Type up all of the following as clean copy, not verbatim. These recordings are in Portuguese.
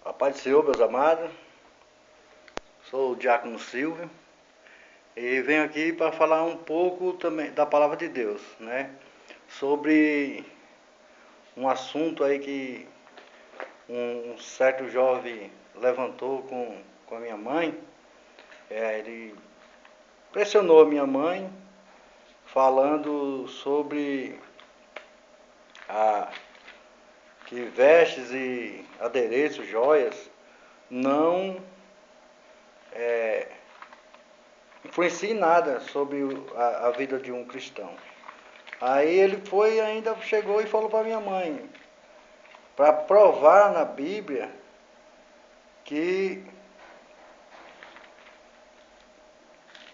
A paz do Senhor, meus amados. Sou o Diácono Silvio e venho aqui para falar um pouco também da palavra de Deus, né? Sobre um assunto aí que um certo jovem levantou com a minha mãe. Ele pressionou a minha mãe falando sobre que vestes e adereços, joias, não influencia nada sobre a vida de um cristão. Aí ele ainda chegou e falou para minha mãe, para provar na Bíblia que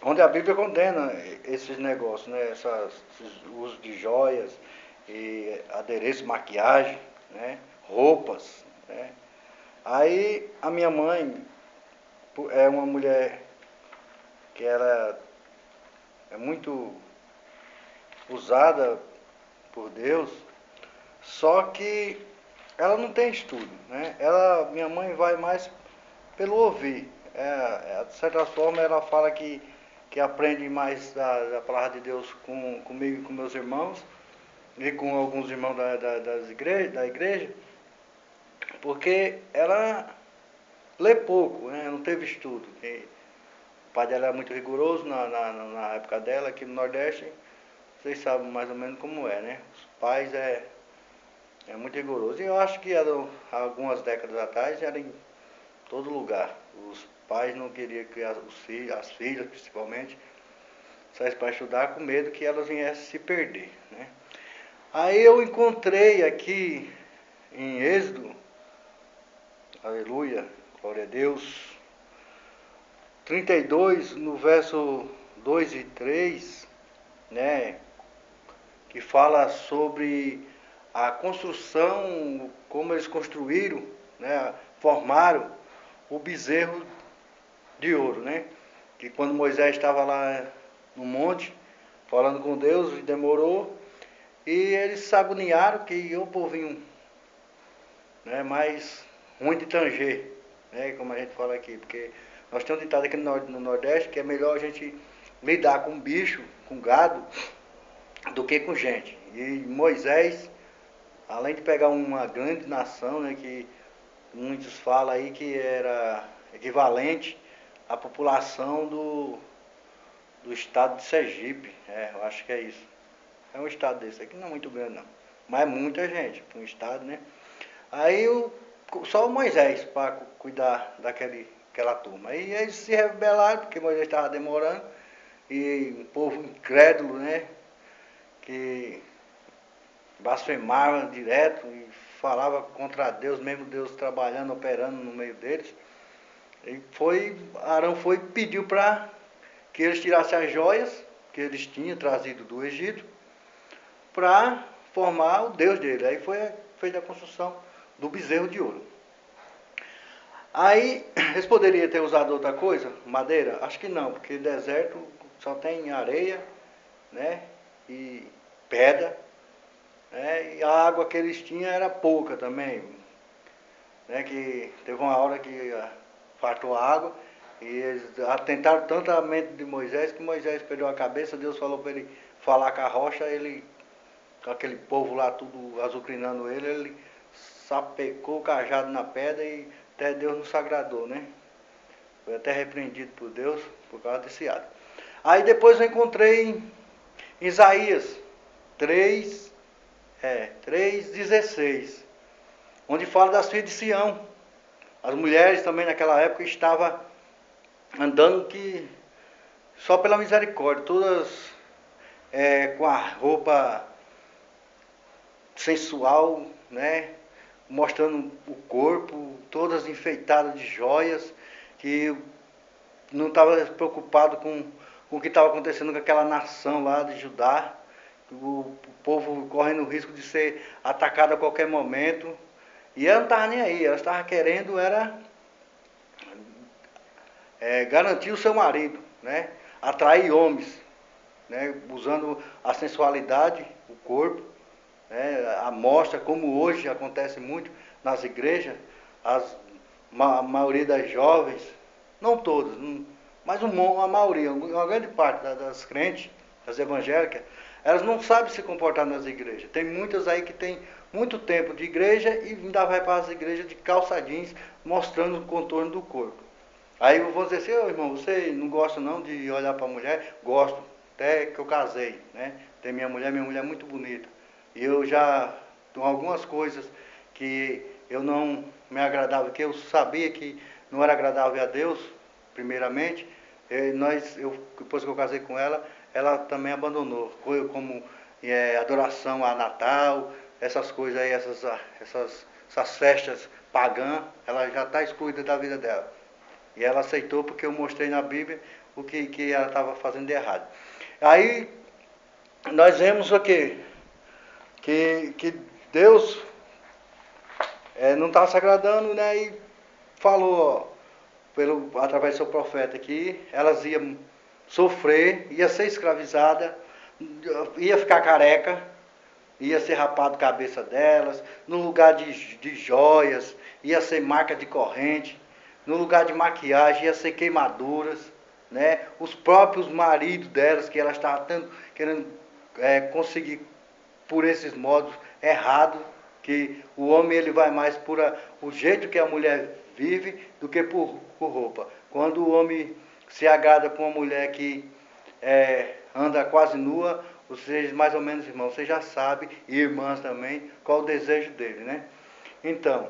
onde a Bíblia condena esses negócios, né? Esses usos de joias e adereço, maquiagem, né? Roupas, né? Aí a minha mãe é uma mulher que ela é muito usada por Deus, só que ela não tem estudo, né? Minha mãe vai mais pelo ouvir. De certa forma ela fala que aprende mais da palavra de Deus comigo e com meus irmãos e com alguns irmãos da igreja, porque ela lê pouco, né? Não teve estudo. O pai dela era muito rigoroso na época dela, aqui no Nordeste. Vocês sabem mais ou menos como é, né? Os pais é muito rigoroso. E eu acho que algumas décadas atrás era em todo lugar. Os pais não queriam que as filhas principalmente, saíssem para estudar com medo que elas viessem se perder, né? Aí eu encontrei aqui em Êxodo, aleluia, glória a Deus, 32, no verso 2 e 3, né? Que fala sobre a construção, como eles construíram, né? Formaram o bezerro de ouro, né? Que quando Moisés estava lá no monte, falando com Deus, demorou, e eles se agoniaram que o povinho, né, mais ruim de tanger, né, como a gente fala aqui, porque nós temos um ditado aqui no Nordeste que é melhor a gente lidar com bicho, com gado, do que com gente. E Moisés, além de pegar uma grande nação, né, que muitos falam aí que era equivalente à população do estado de Sergipe, eu acho que é isso. É um estado desse aqui, não é muito grande não, mas é muita gente para um estado, né? Aí só o Moisés para cuidar daquela turma. Aí eles se rebelaram porque Moisés estava demorando e um povo incrédulo, né? Que blasfemava direto e falava contra Deus, mesmo Deus trabalhando, operando no meio deles. E Arão foi e pediu para que eles tirassem as joias que eles tinham trazido do Egito para formar o Deus dele. Aí foi feita a construção do bezerro de ouro. Aí eles poderiam ter usado outra coisa, madeira? Acho que não, porque deserto só tem areia, né? E pedra, né? E a água que eles tinham era pouca também, né? Que teve uma hora que faltou água e eles atentaram tanto a mente de Moisés que Moisés perdeu a cabeça. Deus falou para ele falar com a rocha, com aquele povo lá tudo azucrinando ele sapecou o cajado na pedra e até Deus não se agradou, né? Foi até repreendido por Deus por causa desse ato. Aí depois eu encontrei em Isaías 3:16, onde fala das filhas de Sião. As mulheres também naquela época estavam andando só pela misericórdia, todas com a roupa sensual, né? Mostrando o corpo, todas enfeitadas de joias, que não estava preocupado com o que estava acontecendo com aquela nação lá de Judá, o povo correndo o risco de ser atacado a qualquer momento. E ela não estava nem aí, ela estava querendo garantir o seu marido, né? Atrair homens, né? Usando a sensualidade, o corpo, né? A mostra, como hoje acontece muito nas igrejas, a maioria das jovens, não todas, mas a maioria, uma grande parte das crentes, das evangélicas, elas não sabem se comportar nas igrejas. Tem muitas aí que tem muito tempo de igreja e ainda vai para as igrejas de calça jeans, mostrando o contorno do corpo. Aí eu vou dizer assim, ô irmão, você não gosta não de olhar para a mulher? Gosto, até que eu casei, né? Tem minha mulher é muito bonita. E eu já, com algumas coisas que eu não me agradava, que eu sabia que não era agradável a Deus, primeiramente, depois que eu casei com ela, ela também abandonou. Como adoração a Natal, essas coisas aí, essas festas pagãs, ela já está excluída da vida dela. E ela aceitou porque eu mostrei na Bíblia o que ela estava fazendo de errado. Aí nós vemos o quê? Que Deus não estava se agradando, né? E falou, ó, através do seu profeta, que elas iam sofrer, ia ser escravizada, ia ficar careca, ia ser rapado a cabeça delas, no lugar de joias, ia ser marca de corrente, no lugar de maquiagem ia ser queimaduras, né? Os próprios maridos delas, que elas estavam querendo conseguir por esses modos errados, que o homem ele vai mais por o jeito que a mulher vive do que por roupa. Quando o homem se agrada com uma mulher que anda quase nua, vocês mais ou menos, irmãos, vocês já sabem, e irmãs também, qual o desejo dele, né? Então,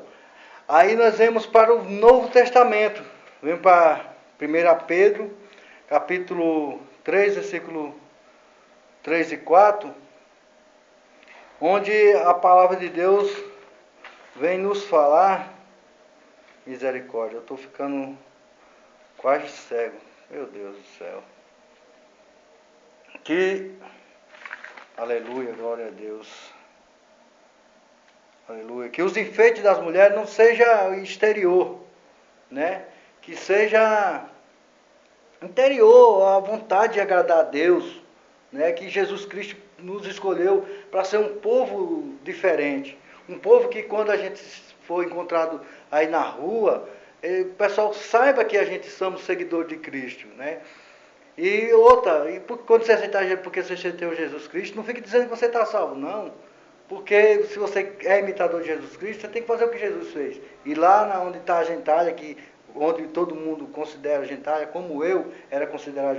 aí nós vamos para o Novo Testamento. Vamos para 1 Pedro, capítulo 3, versículo 3 e 4, onde a palavra de Deus vem nos falar, misericórdia, eu estou ficando quase cego, meu Deus do céu, que, aleluia, glória a Deus, aleluia, que os enfeites das mulheres não seja exterior, né, que seja interior, a vontade de agradar a Deus, né, que Jesus Cristo nos escolheu para ser um povo diferente, um povo que quando a gente for encontrado aí na rua, o pessoal saiba que a gente somos seguidores de Cristo, né? E outra, quando você aceitar porque você aceitou Jesus Cristo, não fique dizendo que você está salvo, não. Porque se você é imitador de Jesus Cristo, você tem que fazer o que Jesus fez. E lá onde está a gentalha, onde todo mundo considera gentalha, como eu era considerado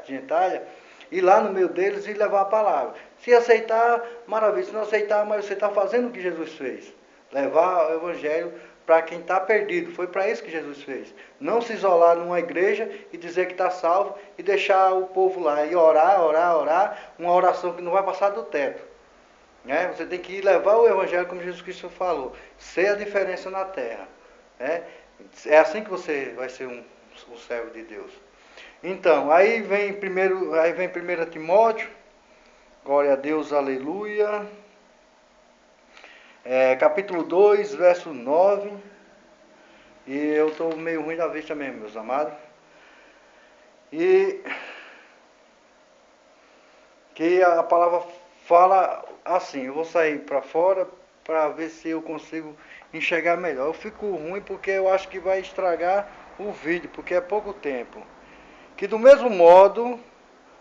gentalha, ir lá no meio deles e levar a palavra. Se aceitar, maravilha. Se não aceitar, mas você está fazendo o que Jesus fez. Levar o evangelho para quem está perdido. Foi para isso que Jesus fez. Não se isolar numa igreja e dizer que está salvo e deixar o povo lá e orar, uma oração que não vai passar do teto. Né? Você tem que levar o evangelho como Jesus Cristo falou. Ser a diferença na terra. Né? É assim que você vai ser um servo de Deus. Então, aí vem 1 Timóteo, glória a Deus, aleluia, capítulo 2, verso 9, e eu estou meio ruim da vista mesmo, meus amados, e que a palavra fala assim, eu vou sair para fora para ver se eu consigo enxergar melhor. Eu fico ruim porque eu acho que vai estragar o vídeo, porque é pouco tempo. Que do mesmo modo,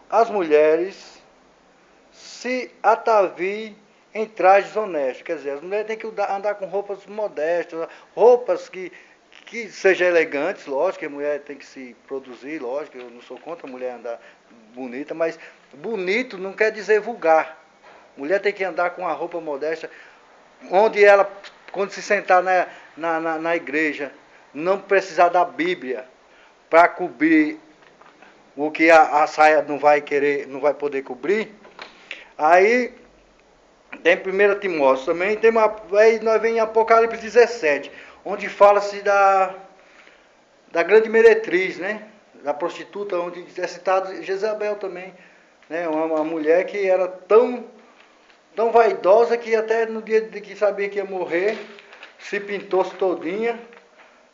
as mulheres se ataviem em trajes honestos. Quer dizer, as mulheres têm que andar com roupas modestas, roupas que sejam elegantes, lógico, que a mulher tem que se produzir, lógico, eu não sou contra a mulher andar bonita, mas bonito não quer dizer vulgar. Mulher tem que andar com uma roupa modesta, onde ela, quando se sentar na igreja, não precisar da Bíblia para cobrir o que a saia não vai poder cobrir. Aí tem 1 Timóteo também, aí nós vem em Apocalipse 17, onde fala-se da grande meretriz, né? Da prostituta, onde é citado Jezabel também, né? Uma mulher que era tão vaidosa que até no dia de que sabia que ia morrer, se pintou-se todinha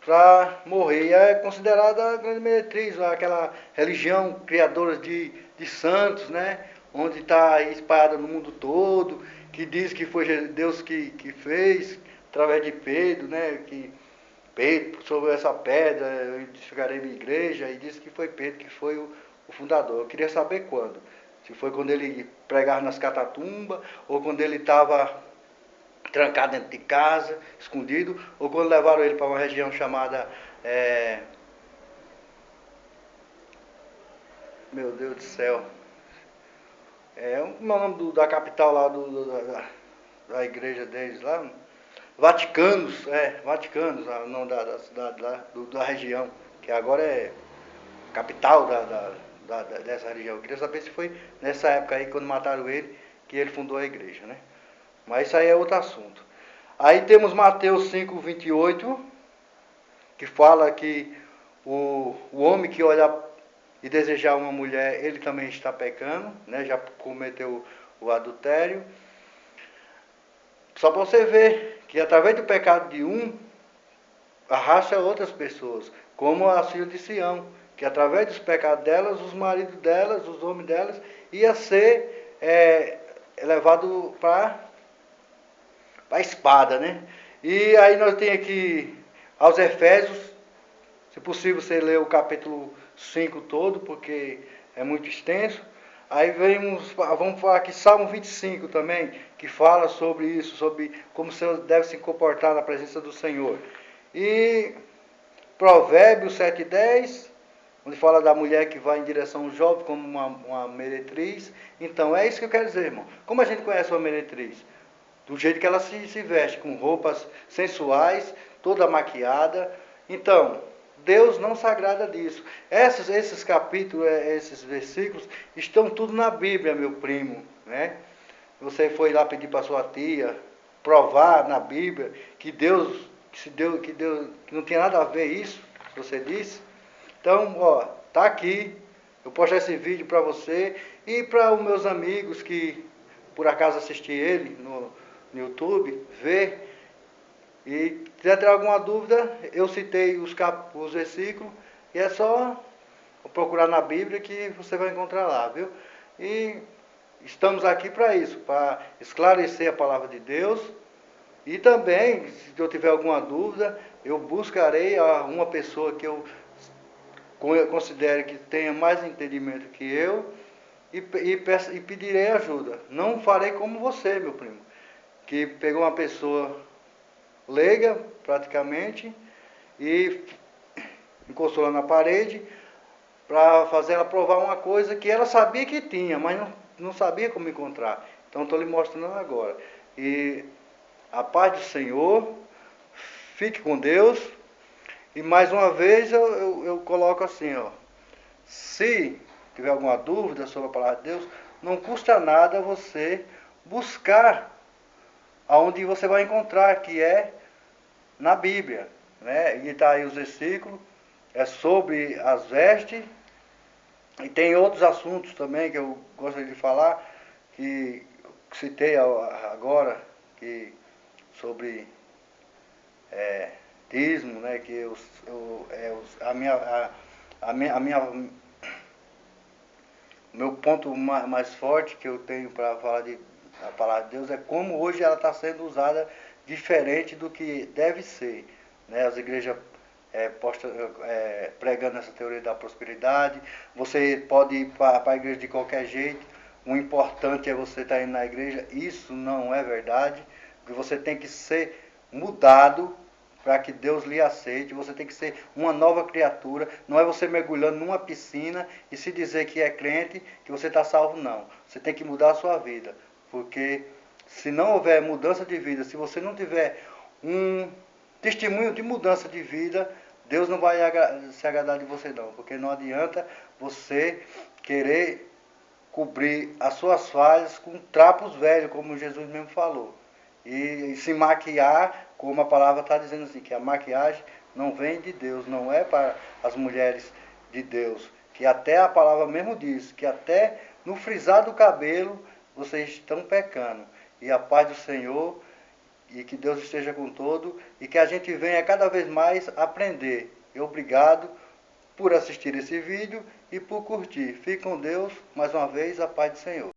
para morrer. E é considerada a grande meretriz, aquela religião criadora de santos, né? Onde está espalhada no mundo todo, que diz que foi Deus que fez, através de Pedro, né? Pedro, sobre essa pedra, eu edificarei minha igreja, e disse que foi Pedro que foi o fundador. Eu queria saber quando. Se foi quando ele pregava nas catatumbas, ou quando ele estava trancado dentro de casa, escondido, ou quando levaram ele para uma região chamada, meu Deus do céu, como é o nome da capital lá da igreja deles lá? Vaticanos, o nome da cidade lá, da região, que agora é capital dessa região. Eu queria saber se foi nessa época aí, quando mataram ele, que ele fundou a igreja, né? Mas isso aí é outro assunto. Aí temos Mateus 5:28, que fala que o homem que olha e desejar uma mulher, ele também está pecando, né? Já cometeu o adultério. Só para você ver que através do pecado de um, arrasta outras pessoas, como as filhas de Sião, que através dos pecados delas, os maridos delas, os homens delas, ia ser levado para a espada, né? E aí nós temos aqui aos Efésios, se possível você lê o capítulo 5 todo, porque é muito extenso. Aí vamos falar aqui Salmo 25 também, que fala sobre isso, sobre como você deve se comportar na presença do Senhor. E Provérbios 7:10, onde fala da mulher que vai em direção ao jovem como uma meretriz. Então é isso que eu quero dizer, irmão. Como a gente conhece uma meretriz? Do jeito que ela se veste, com roupas sensuais, toda maquiada. Então, Deus não se agrada disso. Esses capítulos, esses versículos, estão tudo na Bíblia, meu primo, né? Você foi lá pedir para sua tia provar na Bíblia que que não tinha nada a ver isso, que você disse. Então, ó, tá aqui. Eu postei esse vídeo para você e para os meus amigos que por acaso assistir ele no YouTube, ver. E se tiver alguma dúvida, eu citei os versículos, e é só procurar na Bíblia que você vai encontrar lá, viu? E estamos aqui para isso, para esclarecer a palavra de Deus. E também, se eu tiver alguma dúvida, eu buscarei uma pessoa que eu considere que tenha mais entendimento que eu e pedirei ajuda. Não farei como você, meu primo, que pegou uma pessoa leiga, praticamente, e encostou lá na parede para fazer ela provar uma coisa que ela sabia que tinha, mas não sabia como encontrar. Então estou lhe mostrando agora. E a paz do Senhor, fique com Deus. E mais uma vez eu coloco assim, ó, se tiver alguma dúvida sobre a palavra de Deus, não custa nada você buscar aonde você vai encontrar, que é na Bíblia, né? E está aí os versículos, é sobre as vestes, e tem outros assuntos também que eu gostaria de falar, que citei agora, que sobre dízimo, né? Que o meu ponto mais forte que eu tenho para falar a palavra de Deus é como hoje ela está sendo usada diferente do que deve ser, né? As igrejas pregando essa teoria da prosperidade. Você pode ir para a igreja de qualquer jeito. O importante é você estar indo na igreja. Isso não é verdade, porque você tem que ser mudado para que Deus lhe aceite. Você tem que ser uma nova criatura. Não é você mergulhando numa piscina e se dizer que é crente, que você está salvo, não. Você tem que mudar a sua vida, porque se não houver mudança de vida, se você não tiver um testemunho de mudança de vida, Deus não vai se agradar de você não, porque não adianta você querer cobrir as suas falhas com trapos velhos, como Jesus mesmo falou. E se maquiar, como a palavra está dizendo assim, que a maquiagem não vem de Deus, não é para as mulheres de Deus. Que até a palavra mesmo diz, que até no frisar do cabelo vocês estão pecando. E a paz do Senhor, e que Deus esteja com todo, e que a gente venha cada vez mais aprender. E obrigado por assistir esse vídeo e por curtir. Fique com Deus, mais uma vez, a paz do Senhor.